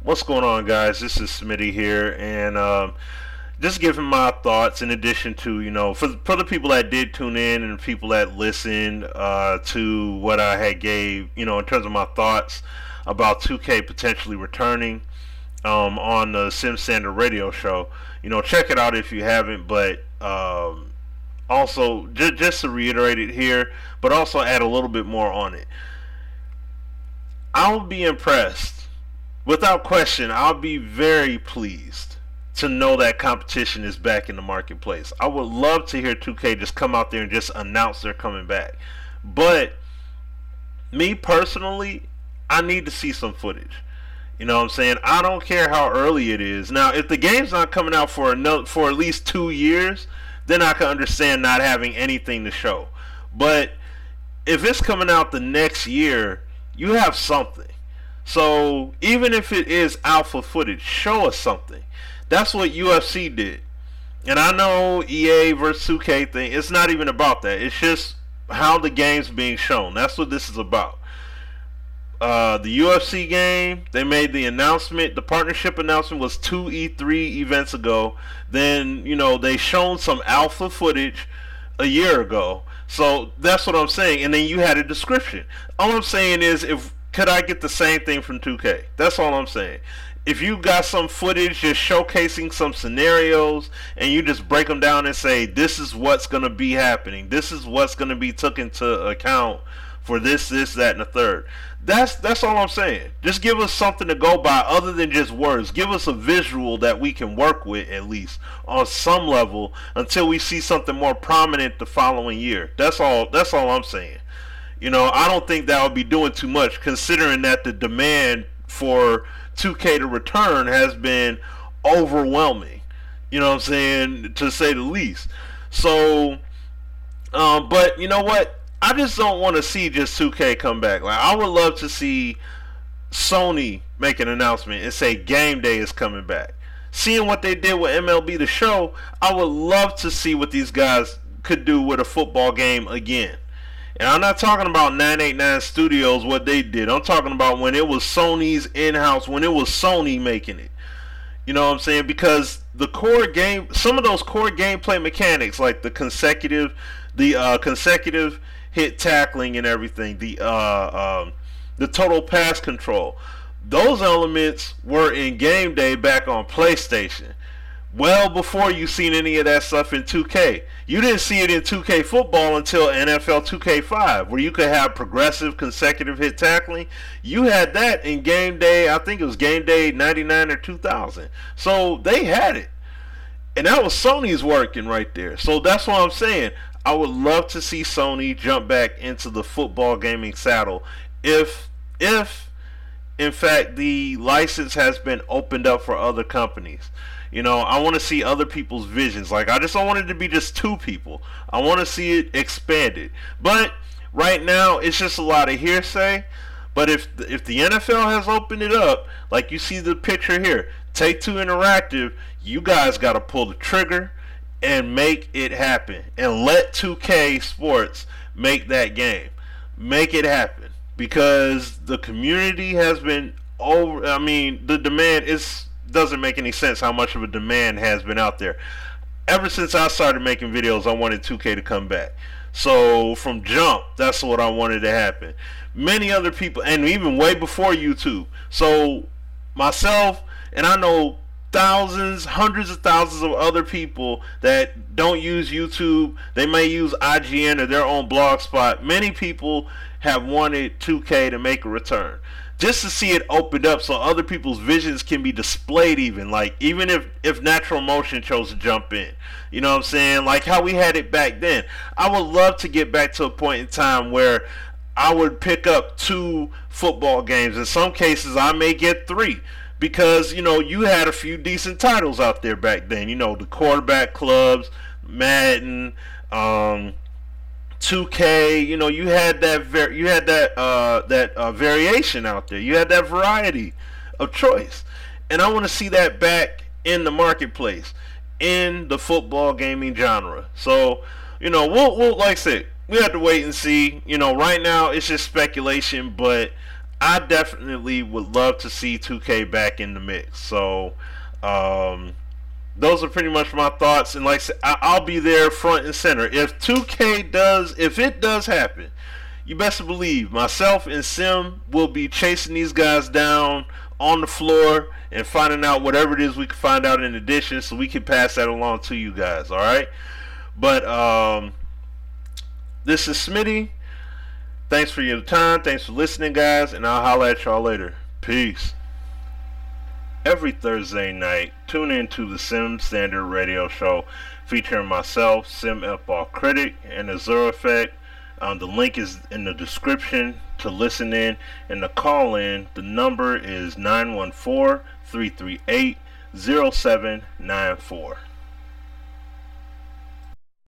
What's going on, guys? This is Smitty here, and just giving my thoughts in addition to, for the people that did tune in and the people that listened to what I had gave, in terms of my thoughts about 2K potentially returning on the Sim Standard radio show. Check it out if you haven't, but also, just to reiterate it here, but also add a little bit more on it. I'll be impressed. Without question, I'll be very pleased to know that competition is back in the marketplace. I would love to hear 2K just come out there and just announce they're coming back. But me personally, I need to see some footage. You know what I'm saying? I don't care how early it is. Now, if the game's not coming out for at least 2 years, then I can understand not having anything to show. But if it's coming out the next year, you have something. So even if it is alpha footage, show us something. That's what UFC did. And I know EA versus 2K thing, it's not even about that. It's just how the game's being shown. That's what this is about. The UFC game, they made the announcement. The partnership announcement was 2 E3 events ago. Then, they shown some alpha footage a year ago. So that's what I'm saying. And then you had a description. All I'm saying is, could I get the same thing from 2K? That's all I'm saying. If you got some footage just showcasing some scenarios and you just break them down and say, this is what's going to be happening, this is what's going to be took into account for this, that, and the third. That's all I'm saying. Just give us something to go by other than just words. Give us a visual that we can work with at least on some level until we see something more prominent the following year. That's all I'm saying. I don't think that would be doing too much considering that the demand for 2K to return has been overwhelming. You know what I'm saying? To say the least. So, but you know what? I just don't want to see just 2K come back. Like, I would love to see Sony make an announcement and say Game Day is coming back. Seeing what they did with MLB The Show, I would love to see what these guys could do with a football game again. And I'm not talking about 989 Studios, what they did. I'm talking about when it was Sony's in-house, when it was Sony making it. You know what I'm saying? Because the core game, some of those core gameplay mechanics, like the consecutive hit tackling and everything, the total pass control, those elements were in Game Day back on PlayStation. Well before you seen any of that stuff in 2K. You didn't see it in 2K football until NFL 2K5, where you could have progressive consecutive hit tackling. You had that in Game Day, I think it was Game Day 99 or 2000. So they had it. And that was Sony's working right there. So that's what I'm saying. I would love to see Sony jump back into the football gaming saddle if in fact the license has been opened up for other companies. I want to see other people's visions. Like, I just don't want it to be just two people. I want to see it expanded. But right now, it's just a lot of hearsay. But if the NFL has opened it up, like you see the picture here, Take-Two Interactive, you guys got to pull the trigger and make it happen. And let 2K Sports make that game. Make it happen. Because the community has been over. I mean, the demand doesn't make any sense how much of a demand has been out there. Ever since I started making videos, I wanted 2K to come back. So from jump, that's what I wanted to happen. Many other people, and even way before YouTube. So myself, and I know thousands, hundreds of thousands of other people that don't use YouTube. They may use IGN or their own blog spot. Many people have wanted 2K to make a return. Just to see it opened up so other people's visions can be displayed, even if Natural Motion chose to jump in. You know what I'm saying? Like how we had it back then. I would love to get back to a point in time where I would pick up 2 football games. In some cases, I may get 3. Because, you had a few decent titles out there back then. The quarterback clubs, Madden, 2K, you had that variation out there. You had that variety of choice, and I want to see that back in the marketplace, in the football gaming genre. So, we'll like I said, we have to wait and see. Right now it's just speculation, but I definitely would love to see 2K back in the mix. So, um, those are pretty much my thoughts. And like I said, I'll be there front and center. If it does happen, you best believe myself and Sim will be chasing these guys down on the floor and finding out whatever it is we can find out in addition, so we can pass that along to you guys. All right. But this is Smitty. Thanks for your time. Thanks for listening, guys, and I'll holler at y'all later. Peace. Every Thursday night, tune in to the Sim Standard Radio Show featuring myself, Sim F-Ball Critic, and Azure Effect. The link is in the description to listen in and to call in. The number is 914-338-0794.